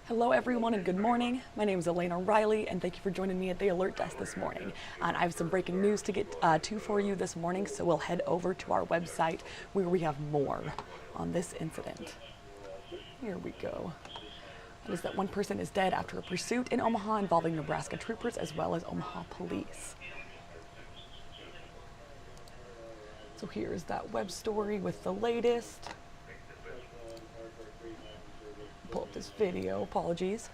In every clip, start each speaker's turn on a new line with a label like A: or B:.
A: Hello everyone and good morning. My name is Elena Riley and thank you for joining me at the Alert Desk this morning. And I have some breaking news to get to for you this morning, so we'll head over to our website where we have more on this incident. Here we go. It is that one person is dead after a pursuit in Omaha involving Nebraska troopers as well as Omaha police. So here's that web story with the latest. Pull up this video, apologies.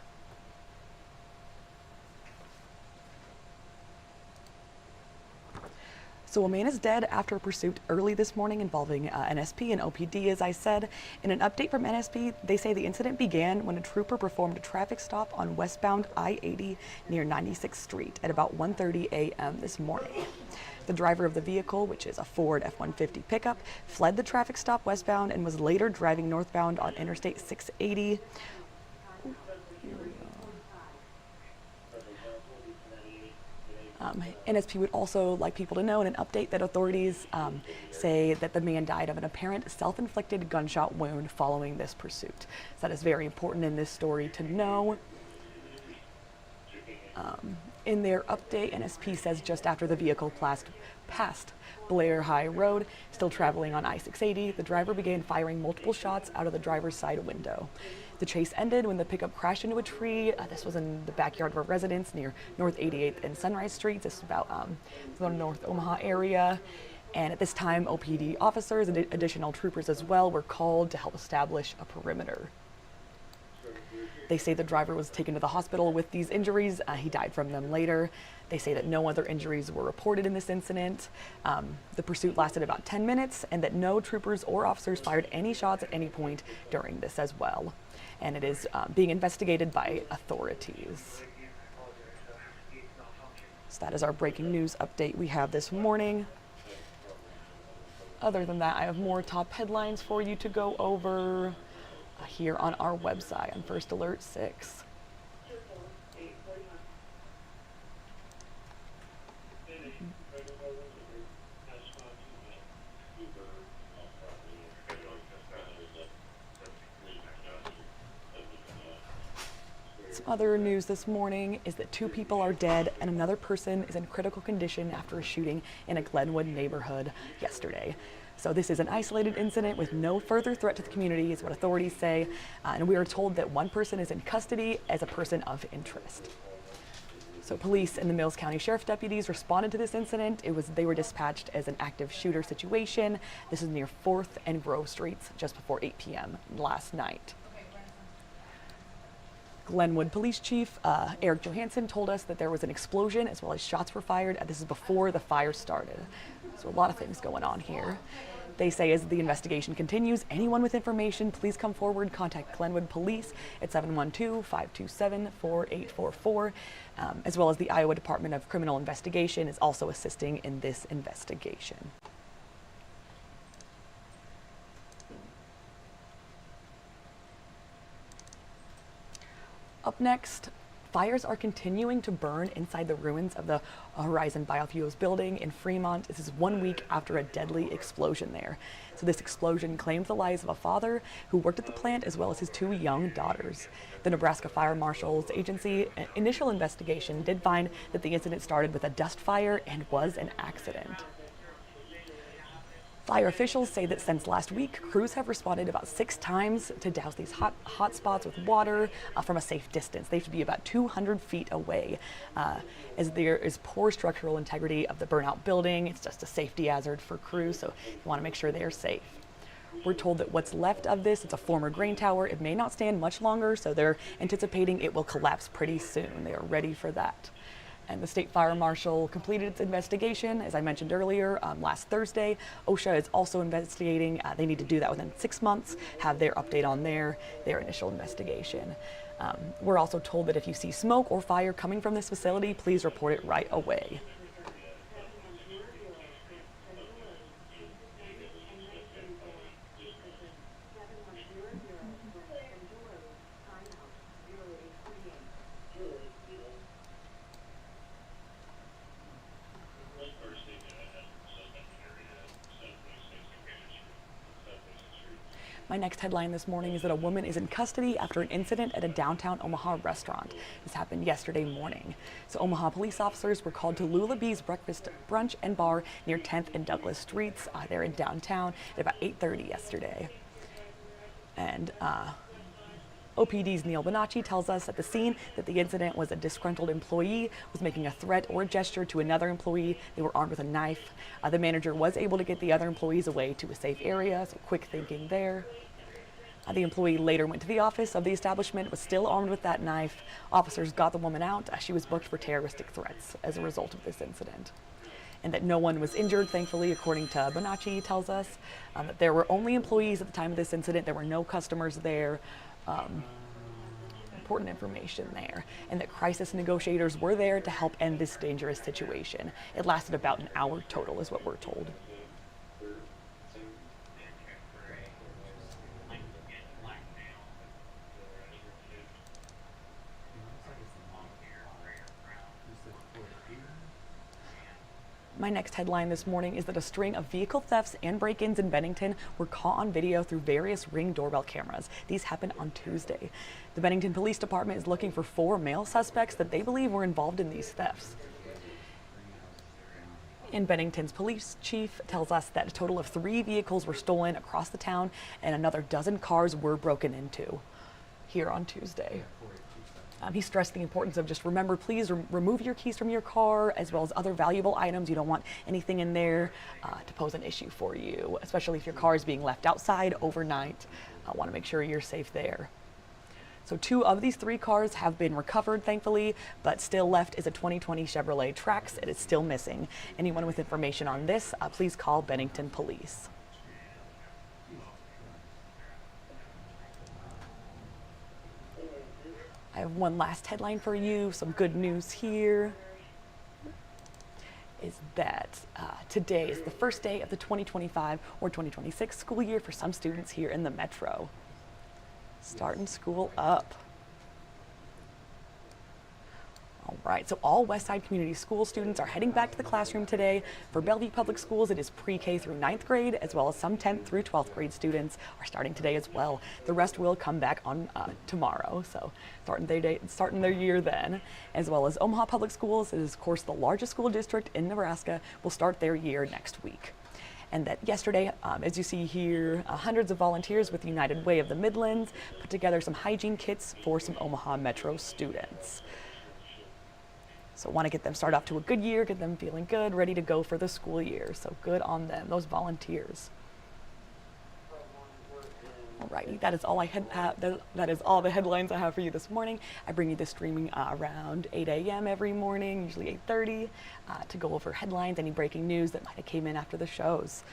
A: So a man is dead after a pursuit early this morning involving NSP and OPD, as I said. In an update from NSP, they say the incident began when a trooper performed a traffic stop on westbound I-80 near 96th Street at about 1:30 a.m. this morning. The driver of the vehicle, which is a Ford F-150 pickup, fled the traffic stop westbound and was later driving northbound on Interstate 680. NSP would also like people to know in an update that authorities say that the man died of an apparent self-inflicted gunshot wound following this pursuit. So that is very important in this story to know. In their update, NSP says just after the vehicle passed Blair High Road, still traveling on I-680, the driver began firing multiple shots out of the driver's side window. The chase ended when the pickup crashed into a tree. This was in the backyard of a residence near North 88th and Sunrise Streets. This is about the North Omaha area. And at this time, OPD officers and additional troopers as well were called to help establish a perimeter. They say the driver was taken to the hospital with these injuries. He died from them later. They say that no other injuries were reported in this incident. The pursuit lasted about 10 minutes and that no troopers or officers fired any shots at any point during this as well. And it is being investigated by authorities. So that is our breaking news update we have this morning. Other than that, I have more top headlines for you to go over here on our website on First Alert 6. Some other news this morning is that 2 people are dead and another person is in critical condition after a shooting in a Glenwood neighborhood yesterday. So this is an isolated incident with no further threat to the community, is what authorities say. And we are told that one person is in custody as a person of interest. So police and the Mills County Sheriff's deputies responded to this incident. They were dispatched as an active shooter situation. This is near 4th and Grove Streets just before 8 p.m. last night. Glenwood Police Chief Eric Johansson told us that there was an explosion as well as shots were fired. This is before the fire started. So a lot of things going on here. They say as the investigation continues, anyone with information, please come forward, contact Glenwood Police at 712-527-4844, as well as the Iowa Department of Criminal Investigation is also assisting in this investigation. Up next, fires are continuing to burn inside the ruins of the Horizon Biofuels building in Fremont. This is 1 week after a deadly explosion there. So this explosion claimed the lives of a father who worked at the plant as well as his 2 young daughters. The Nebraska Fire Marshal's Agency initial investigation did find that the incident started with a dust fire and was an accident. Fire officials say that since last week, crews have responded about 6 times to douse these hot spots with water from a safe distance. They have to be about 200 feet away, as there is poor structural integrity of the burnout building. It's just a safety hazard for crews, so you want to make sure they are safe. We're told that what's left of this, it's a former grain tower. It may not stand much longer, so they're anticipating it will collapse pretty soon. They are ready for that. And the State Fire Marshal completed its investigation, as I mentioned earlier, last Thursday. OSHA is also investigating. They need to do that within 6 months, have their update on their initial investigation. We're also told that if you see smoke or fire coming from this facility, please report it right away. My next headline this morning is that a woman is in custody after an incident at a downtown Omaha restaurant. This happened yesterday morning. So Omaha police officers were called to Lula Bee's Breakfast, Brunch and Bar near 10th and Douglas Streets. They're in downtown at about 8:30 yesterday. And OPD's Neil Bonacci tells us at the scene that the incident was a disgruntled employee was making a threat or gesture to another employee. They were armed with a knife. The manager was able to get the other employees away to a safe area, so quick thinking there. The employee later went to the office of the establishment, was still armed with that knife. Officers got the woman out. She was booked for terroristic threats as a result of this incident. And that no one was injured, thankfully, according to Bonacci tells us. That there were only employees at the time of this incident. There were no customers there. Important information there. And that crisis negotiators were there to help end this dangerous situation. It lasted about an hour total, is what we're told. My next headline this morning is that a string of vehicle thefts and break-ins in Bennington were caught on video through various Ring doorbell cameras. These happened on Tuesday. The Bennington Police Department is looking for 4 male suspects that they believe were involved in these thefts. And Bennington's police chief tells us that a total of 3 vehicles were stolen across the town and another dozen cars were broken into here on Tuesday. He stressed the importance of just please remove your keys from your car as well as other valuable items. You don't want anything in there to pose an issue for you, especially if your car is being left outside overnight. I want to make sure you're safe there. So 2 of these 3 cars have been recovered, thankfully, but still left is a 2020 Chevrolet Trax. It is still missing. Anyone with information on this, please call Bennington Police. I have one last headline for you. Some good news here is that today is the first day of the 2025 or 2026 school year for some students here in the Metro. Starting school up. All right, so all Westside Community School students are heading back to the classroom today. For Bellevue Public Schools, it is pre-K through 9th grade, as well as some 10th through 12th grade students are starting today as well. The rest will come back on tomorrow, so starting their year then. As well as Omaha Public Schools, it is of course the largest school district in Nebraska, will start their year next week. And that yesterday, as you see here, hundreds of volunteers with United Way of the Midlands put together some hygiene kits for some Omaha Metro students. So want to get them started off to a good year, get them feeling good, ready to go for the school year. So good on them, those volunteers. Alrighty, that is all that is all the headlines I have for you this morning. I bring you this streaming around 8 a.m. every morning, usually 8:30, to go over headlines, any breaking news that might have came in after the shows.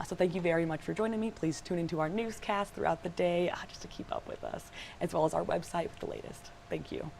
A: So thank you very much for joining me. Please tune into our newscast throughout the day just to keep up with us, as well as our website with the latest. Thank you.